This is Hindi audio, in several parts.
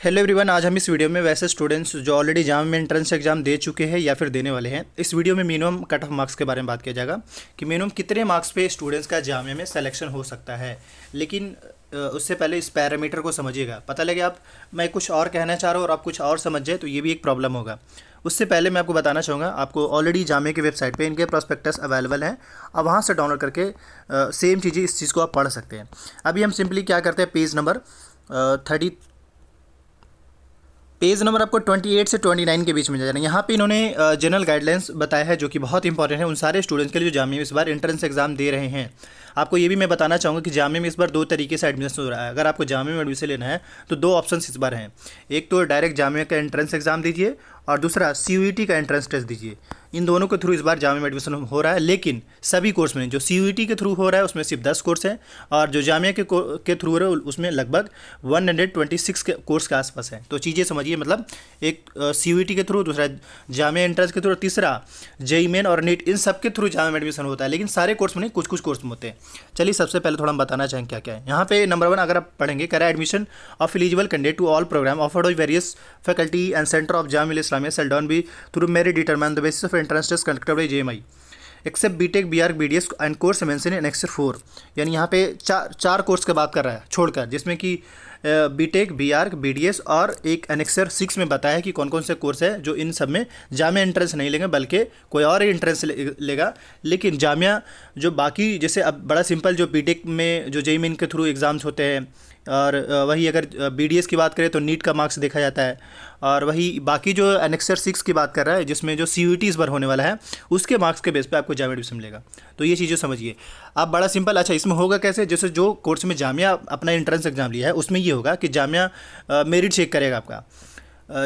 हेलो एवरीवन, आज हम इस वीडियो में वैसे स्टूडेंट्स जो ऑलरेडी जाम में एंट्रेंस एग्जाम दे चुके हैं या फिर देने वाले हैं, इस वीडियो में मिनिमम कट ऑफ मार्क्स के बारे में बात किया जाएगा कि मिनिमम कितने मार्क्स पे स्टूडेंट्स का जामिया में सिलेक्शन हो सकता है। लेकिन उससे पहले इस पैरामीटर को समझिएगा। पता लगे मैं कुछ और कहना चाह रहा हूँ और आप कुछ और समझ जाए तो ये भी एक प्रॉब्लम होगा। उससे पहले मैं आपको बताना चाहूँगा, आपको ऑलरेडी जामिया की वेबसाइट पे इनके प्रॉस्पेक्टस अवेलेबल हैं। आप वहाँ से डाउनलोड करके सेम चीज़ें इस चीज़ को आप पढ़ सकते हैं। अभी हम सिंपली क्या करते हैं, पेज नंबर आपको 28 से 29 के बीच में जाना है। यहाँ पे इन्होंने जनरल गाइडलाइंस बताया है जो कि बहुत इंपॉर्टेंट है उन सारे स्टूडेंट्स के लिए जो जामिया में इस बार एंट्रेंस एग्जाम दे रहे हैं। आपको ये भी मैं बताना चाहूँगा कि जामिया में इस बार दो तरीके से एडमिशन हो रहा है। अगर आपको जामिया में एडमिशन लेना है तो दो ऑप्शन इस बार हैं। एक तो डायरेक्ट जामिया का एंट्रेंस एग्जाम दीजिए और दूसरा CUET का एंट्रेंस टेस्ट दीजिए। इन दोनों के थ्रू इस बार जामिया में एडमिशन हो रहा है। लेकिन सभी कोर्स में जो CUET के थ्रू हो रहा है उसमें सिर्फ 10 कोर्स हैं और जो जामिया के थ्रू हो रहा है उसमें लगभग 126 के कोर्स के आसपास है। तो चीज़ें समझिए, मतलब एक CUET के थ्रू, दूसरा जामिया एंट्रेंस के थ्रू, तीसरा JEE मेन और नीट, इन सब के थ्रू जामिया में एडमिशन होता है। लेकिन सारे कोर्स में नहीं, कुछ कुछ कोर्स में होते हैं। चलिए सबसे पहले थोड़ा हम बताना चाहेंगे क्या क्या है। यहाँ पे नंबर 1 अगर आप पढ़ेंगे, करें admission of eligible candidate to all programme offered by various faculty and centre of Jamia Islamia shall down be through merit determine the basis of entrance test conducted by JMI except BTech BArch BDS and course mention in annexure 4। यानी यहाँ पे चार कोर्स की बात कर रहा है छोड़कर, जिसमें कि BTech BArch BDS और एक एनेक्सर 6 में बताया कि कौन कौन से कोर्स है जो इन सब में जामिया एंट्रेंस नहीं लेंगे बल्कि कोई और एंट्रेंस लेगा। लेकिन जामिया जो बाकी, जैसे अब बड़ा सिंपल, जो BTech में जो JEE मेन के थ्रू एग्ज़ाम्स होते हैं, और वही अगर BDS की बात करें तो नीट का मार्क्स देखा जाता है, और वही बाकी जो एनेक्सर 6 की बात कर रहा है जिसमें जो CUET इस बार होने वाला है उसके मार्क्स के बेस पे आपको जामिया एडमिशन मिलेगा। तो ये चीज़ें समझिए आप, बड़ा सिंपल। अच्छा, इसमें होगा कैसे, जैसे जो कोर्स में जामिया अपना एंट्रेंस एग्जाम लिया है उसमें ये होगा कि जामिया मेरिट चेक करेगा आपका।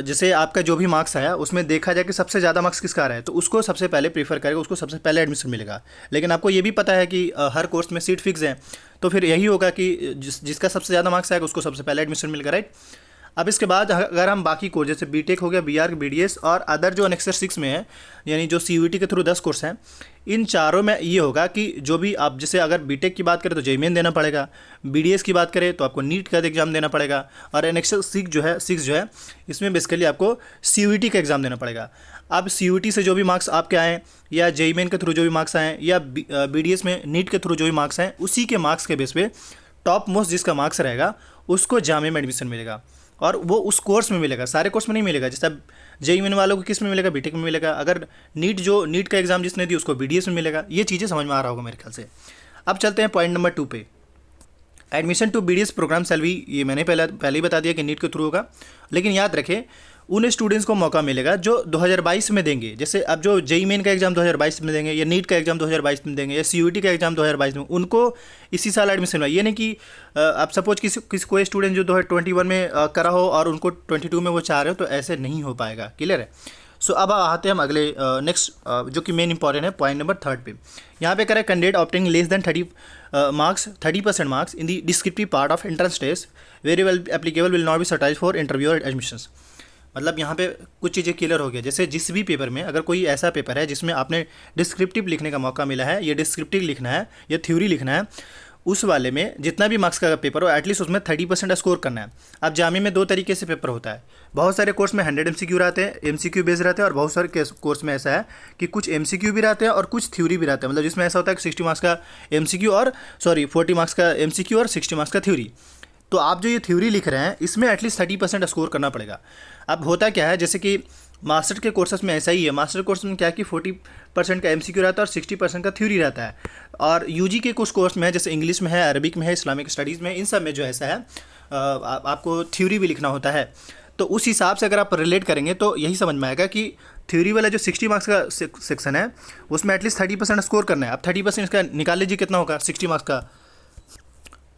जैसे आपका जो भी मार्क्स आया उसमें देखा जाए कि सबसे ज़्यादा मार्क्स किसका आ रहा है, तो उसको सबसे पहले प्रीफर करेगा, उसको सबसे पहले एडमिशन मिलेगा। लेकिन आपको ये भी पता है कि हर कोर्स में सीट फिक्स है, तो फिर यही होगा कि जिसका सबसे ज़्यादा मार्क्स आएगा उसको सबसे पहले एडमिशन मिलेगा, राइट। अब इसके बाद अगर हम बाकी कोर्स जैसे BTech हो गया, BArch BDS और अदर जो एनेक्सर 6 में है, यानी जो CUET के थ्रू 10 कोर्स हैं, इन चारों में ये होगा कि जो भी आप, जैसे अगर BTech की बात करें तो JEE मेन देना पड़ेगा, BDS की बात करें तो आपको नीट का एग्जाम देना पड़ेगा, और एनेक्सर 6 जो है इसमें बेसिकली आपको CUET का एग्ज़ाम देना पड़ेगा। अब CUET से जो भी मार्क्स आपके आएँ या JEE मेन के थ्रू जो भी मार्क्स आएँ या BDS में नीट के थ्रू जो भी मार्क्स आएँ, उसी के मार्क्स के बेस पे टॉप मोस्ट जिसका मार्क्स रहेगा उसको जामिया में एडमिशन मिलेगा, और वो उस कोर्स में मिलेगा, सारे कोर्स में नहीं मिलेगा। जैसे अब JEE मेन वालों को किस में मिलेगा, BTech में मिलेगा। अगर नीट का एग्जाम जिसने दी उसको BDS में मिलेगा। ये चीज़ें समझ में आ रहा होगा मेरे ख्याल से। अब चलते हैं पॉइंट नंबर 2 पे। Admission to BDS programme salary, ये मैंने पहले ही बता दिया कि नीट के थ्रू होगा। लेकिन याद रखें उन स्टूडेंट्स को मौका मिलेगा जो 2022 में देंगे। जैसे अब जो JEE मेन का एग्जाम 2022 में देंगे, या नीट का एग्जाम 2022 में देंगे, या CUET का एग्जाम 2022 में, उनको इसी साल एडमिशन हुआ। ये नहीं कि आप सपोज किसी कोई स्टूडेंट जो 2021 में करा हो और उनको 22 में वो चाह रहे हो, तो ऐसे नहीं हो पाएगा। क्लियर है। सो अब आते हैं हम अगले नेक्स्ट जो कि मेन इंपॉर्टेंट है, पॉइंट नंबर 3 पे। यहाँ पे करें candidate opting less than 30% marks in the descriptive part of entrance test very well applicable will not be certise for interview और एडमिशंस। मतलब यहाँ पे कुछ चीज़ें क्लियर हो गया। जैसे जिस भी पेपर में, अगर कोई ऐसा पेपर है जिसमें आपने डिस्क्रिप्टिव लिखने का मौका मिला है, ये डिस्क्रिप्टिव लिखना है या थ्योरी लिखना है, उस वाले में जितना भी मार्क्स का पेपर हो एटलीस्ट उसमें 30% स्कोर करना है। अब जामिया में दो तरीके से पेपर होता है। बहुत सारे कोर्स में 100 MCQ रहते हैं, MCQ बेस्ड रहते हैं, और बहुत सारे कोर्स में ऐसा है कि कुछ MCQ भी रहते हैं और कुछ थ्योरी भी रहते हैं। मतलब जिसमें ऐसा होता है कि 60 मार्क्स का MCQ और 40 मार्क्स का MCQ और 60 मार्क्स का थ्योरी। तो आप जो ये थ्योरी लिख रहे हैं इसमें एटलीस्ट 30% स्कोर करना पड़ेगा। अब होता क्या है, जैसे कि मास्टर के कोर्सेज में ऐसा ही है। मास्टर कोर्स में क्या कि 40% का MCQ रहता है और 60% का थ्योरी रहता है। और UG के कुछ कोर्स में है, जैसे इंग्लिश में है, अरबिक में है, इस्लामिक स्टडीज़ में, इन सब में जो ऐसा है आपको थ्योरी भी लिखना होता है। तो उस हिसाब से अगर आप रिलेट करेंगे तो यही समझ में आएगा कि थ्योरी वाला जो 60 मार्क्स का सेक्शन है उसमें एटलीस्ट 30% स्कोर करना है। अब 30% इसका निकाल लीजिए कितना होगा 60 मार्क्स का,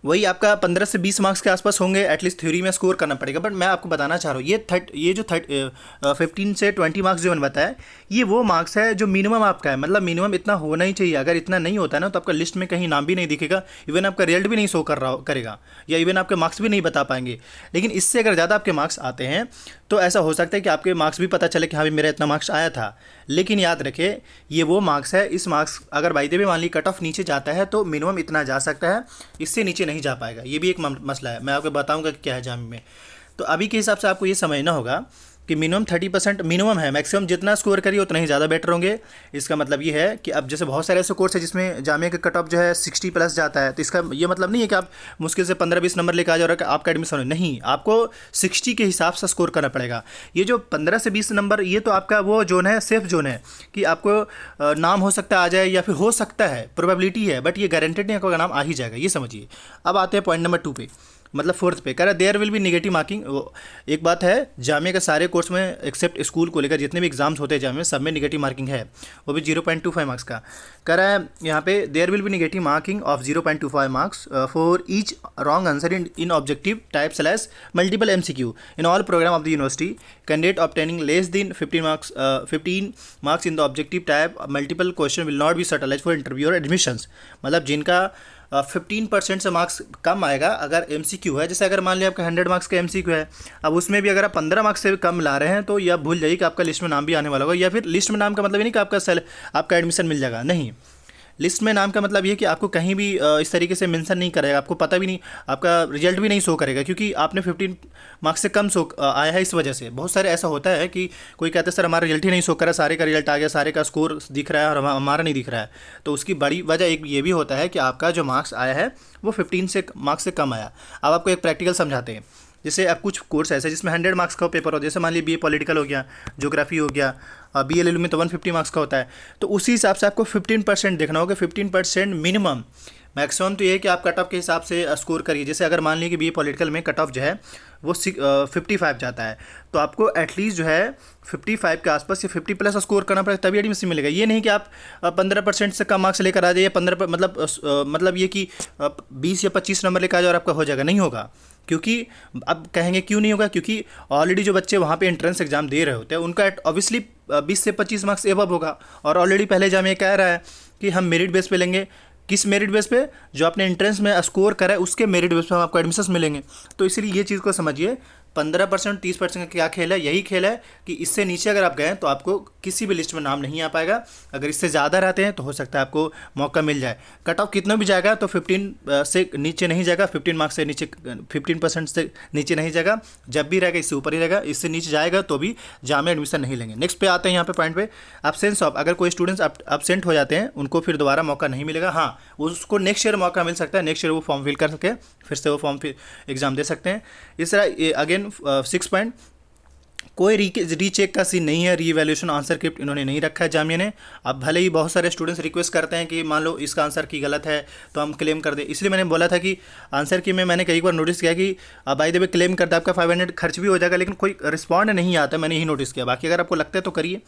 वही आपका 15 से 20 मार्क्स के आसपास होंगे, एटलीस्ट थ्योरी में स्कोर करना पड़ेगा। बट मैं आपको बताना चाह रहा हूँ ये जो 15 से 20 मार्क्स जो मैंने बताया, ये वो मार्क्स है जो मिनिमम आपका है। मतलब मिनिमम इतना होना ही चाहिए। अगर इतना नहीं होता है ना तो आपका लिस्ट में कहीं नाम भी नहीं दिखेगा, इवन आपका रिजल्ट भी नहीं शो करेगा, या इवन आपके मार्क्स भी नहीं बता पाएंगे। लेकिन इससे अगर ज़्यादा आपके मार्क्स आते हैं तो ऐसा हो सकता है कि आपके मार्क्स भी पता चले कि हाँ भाई मेरा इतना मार्क्स आया था। लेकिन याद रखें ये वो मार्क्स है, इस मार्क्स अगर बाई द वे मान ली कट ऑफ नीचे जाता है तो मिनिमम इतना जा सकता है, इससे नीचे नहीं जा पाएगा। ये भी एक मसला है, मैं आपको बताऊंगा कि क्या है जामिया में। तो अभी के हिसाब से आपको ये समझना होगा कि मिनिमम 30% मिनिमम है, मैक्सिमम जितना स्कोर करिए उतना ही ज़्यादा बेटर होंगे। इसका मतलब ये है कि अब जैसे बहुत सारे ऐसे कोर्स है जिसमें जामिया का कट ऑफ जो है 60 प्लस जाता है, तो इसका ये मतलब नहीं है कि आप मुश्किल से 15-20 नंबर लेकर आ जाओ और आपका एडमिशन हो, नहीं, आपको 60 के हिसाब से स्कोर करना पड़ेगा। ये जो 15 से 20 नंबर, ये तो आपका वो जोन है, सेफ जोन है कि आपको नाम हो सकता है आ जाए या फिर हो सकता है, प्रोबेबिलिटी है, बट ये गारंटेड नहीं आपका नाम आ ही जाएगा, ये समझिए। अब आते हैं पॉइंट नंबर 2 पे, मतलब फोर्थ पे, कह रहा है there will be negative marking. एक बात है, जामिया के सारे कोर्स में एक्सेप्ट स्कूल को लेकर जितने भी एग्जाम्स होते हैं जामिया में, सब में नेगेटिव मार्किंग है, वो भी 0.25 मार्क्स का। कह रहा है यहाँ पे there will be negative marking of 0.25 marks for each wrong answer in objective type slash multiple MCQ in all programme of the university. Candidate obtaining less than 15 marks in the objective type multiple question will not be shortlisted for interview और एडमिशंस। मतलब जिनका 15% से मार्क्स कम आएगा अगर MCQ है, जैसे अगर मान लिया आपका 100 मार्क्स का MCQ है, अब उसमें भी अगर आप 15 मार्क्स से कम ला रहे हैं तो यह भूल जाइए कि आपका लिस्ट में नाम भी आने वाला होगा। या फिर लिस्ट में नाम का मतलब ये नहीं कि आपका एडमिशन मिल जाएगा, नहीं, लिस्ट में नाम का मतलब ये कि आपको कहीं भी इस तरीके से मेंशन नहीं करेगा, आपको पता भी नहीं, आपका रिजल्ट भी नहीं शो करेगा क्योंकि आपने 15 मार्क्स से कम आया है। इस वजह से बहुत सारे ऐसा होता है कि कोई कहते हैं सर हमारा रिजल्ट ही नहीं शो करा, सारे का रिजल्ट आ गया, सारे का स्कोर दिख रहा है और हमारा नहीं दिख रहा है। तो उसकी बड़ी वजह एक ये भी होता है कि आपका जो मार्क्स आया है वो 15 मार्क्स से कम आया। अब आपको एक प्रैक्टिकल समझाते हैं। जैसे अब कुछ कोर्स ऐसे जिसमें 100 मार्क्स का पेपर हो, जैसे मान लीजिए BA पॉलिटिकल हो गया, ज्योग्राफी हो गया, BLLU में तो 150 मार्क्स का होता है। तो उसी हिसाब से आपको 15% देखना होगा, 15% मिनिमम। मैक्सिमम तो ये है कि आप कट ऑफ के हिसाब से स्कोर करिए। जैसे अगर मान लीजिए कि BA पॉलिटिकल में कट ऑफ जो है वो 55 जाता है, तो आपको एटलीस्ट जो है 55 के आसपास या 50 प्लस स्कोर करना पड़ेगा, तभी एडमिशन मिलेगा। ये नहीं कि आप 15% से कम मार्क्स लेकर आ जाइए, 15 मतलब ये कि 20 या 25 नंबर लेकर आ जाओ और आपका हो जाएगा, नहीं होगा। क्योंकि अब कहेंगे क्यों नहीं होगा, क्योंकि ऑलरेडी जो बच्चे वहाँ पे एंट्रेंस एग्जाम दे रहे होते हैं उनका ऑब्वियसली 20 से 25 मार्क्स एबव होगा, और ऑलरेडी पहले जामिया कह रहा है कि हम मेरिट बेस पे लेंगे। किस मेरिट बेस पे? जो आपने एंट्रेंस में स्कोर करा है उसके मेरिट बेस पे हम आपको एडमिशन्स मिलेंगे। तो इसलिए ये चीज़ को समझिए, 15% 30% का क्या खेल है, यही खेल है कि इससे नीचे अगर आप गए तो आपको किसी भी लिस्ट में नाम नहीं आ पाएगा। अगर इससे ज़्यादा रहते हैं तो हो सकता है आपको मौका मिल जाए। कट ऑफ कितना भी जाएगा तो 15 से नीचे नहीं जाएगा, 15 मार्क्स से नीचे, 15% से नीचे नहीं जाएगा। जब भी रहेगा इससे ऊपर ही रहेगा, इससे नीचे जाएगा तो भी जामिया एडमिशन नहीं लेंगे। नेक्स्ट पे आते हैं यहाँ पे पॉइंट पे, एब्सेंस ऑफ। अगर कोई स्टूडेंट्स एब्सेंट हो जाते हैं उनको फिर दोबारा मौका नहीं मिलेगा। हाँ, उसको नेक्स्ट ईयर मौका मिल सकता है, नेक्स्ट ईयर वो फॉर्म फिल कर सके, फिर से वो फॉर्म फिर एग्जाम दे सकते हैं। इस तरह अगेन 6 पॉइंट, कोई रीचेक का सीन नहीं है, रीवैल्यूएशन आंसर स्क्रिप्ट इन्होंने नहीं रखा है जामिया ने। अब भले ही बहुत सारे स्टूडेंट्स रिक्वेस्ट करते हैं कि मान लो इसका आंसर की गलत है तो हम क्लेम कर दें, इसलिए मैंने बोला था कि आंसर की में मैंने कई बार नोटिस किया कि बाय द वे क्लेम करते आपका 500 खर्च भी हो जाएगा, लेकिन कोई रिस्पॉन्ड नहीं आता, मैंने यही नोटिस किया। बाकी अगर आपको लगता है तो करिए।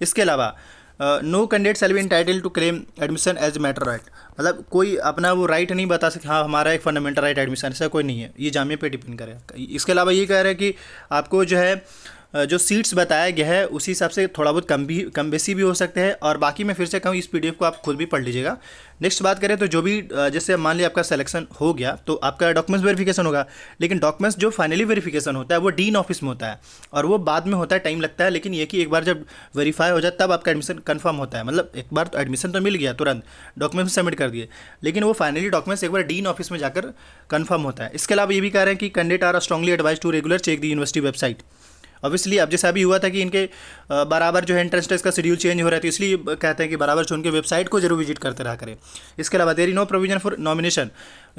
इसके अलावा no candidate shall be entitled to claim admission as matter right, मतलब कोई अपना वो राइट नहीं बता सकता, हाँ हमारा एक फंडामेंटल राइट एडमिशन, ऐसा कोई नहीं है, ये जामिया पे डिपेंड करेगा। इसके अलावा ये कह रहे हैं कि आपको जो है जो सीट्स बताया गया है उसी हिसाब से थोड़ा बहुत कम बेसी भी हो सकते हैं, और बाकी मैं फिर से कहूँ इस PDF को आप खुद भी पढ़ लीजिएगा। नेक्स्ट बात करें तो जो भी जैसे मान लिया आपका सिलेक्शन हो गया तो आपका डॉक्यूमेंट्स वेरिफिकेशन होगा, लेकिन डॉक्यूमेंट्स जो फाइनली वेरिफिकेशन होता है वो डीन ऑफिस में होता है और वो बाद में होता है, टाइम लगता है। लेकिन ये कि एक बार जब वेरीफाई हो जाए तब आपका एडमिशन कन्फर्म होता है। मतलब एक बार तो एडमिशन तो मिल गया, तुरंत डॉक्यूमेंट्स सबमिट कर दिए, लेकिन वो फाइनली डॉक्यूमेंट्स एक बार डीन ऑफिस में जाकर कन्फर्म होता है। इसके अलावा ये भी कह रहे हैं कि candidate are strongly advise to regular check the university website. Obviously अब जैसा अभी हुआ था कि इनके बराबर जो है एंट्रेंस टेस्ट का शेड्यूल चेंज हो रहा है, तो इसलिए कहते हैं कि बराबर जो उनके वेबसाइट को जरूर विजिट करते रहा करें। इसके अलावा there is no provision for nomination,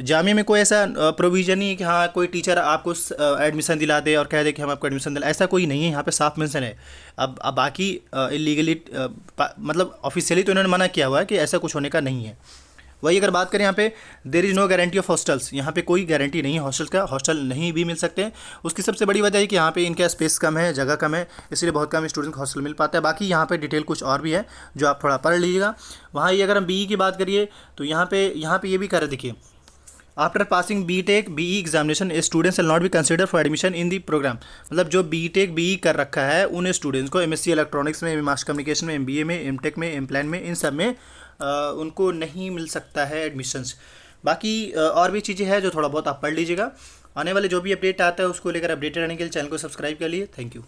Jamia में कोई ऐसा प्रोविजन नहीं है कि हाँ कोई टीचर आपको एडमिशन दिला दे और कह दे कि हम आपको एडमिशन दिला, ऐसा कोई नहीं है। यहाँ पे साफ मेंशन है। अब बाकी इलीगली मतलब ऑफिशियली तो इन्होंने मना किया हुआ है कि ऐसा कुछ होने का नहीं है। वही अगर बात करें यहाँ पे there is no guarantee of hostels, यहाँ पे कोई गारंटी नहीं है हॉस्टल का, हॉस्टल नहीं भी मिल सकते हैं। उसकी सबसे बड़ी वजह है कि यहाँ पे इनका स्पेस कम है, जगह कम है, इसलिए बहुत कम स्टूडेंट को हॉस्टल मिल पाता है। बाकी यहाँ पे डिटेल कुछ और भी है जो आप थोड़ा पढ़ लीजिएगा। वहाँ ये अगर हम BE की बात करिए तो यहाँ पे ये भी कह रहे, देखिए after passing BE examination students will not be consider for admission in the programme. मतलब जो BE कर रखा है उन स्टूडेंट्स को MSc इलेक्ट्रॉनिक्स में, मास कम्युनिकेशन में, MBA में, MTech में, M-Plan में, इन सब में उनको नहीं मिल सकता है एडमिशन्स। बाकी और भी चीज़ें हैं जो थोड़ा बहुत आप पढ़ लीजिएगा। आने वाले जो भी अपडेट आता है उसको लेकर अपडेटेड रहने के लिए चैनल को सब्सक्राइब कर लिए। Thank you.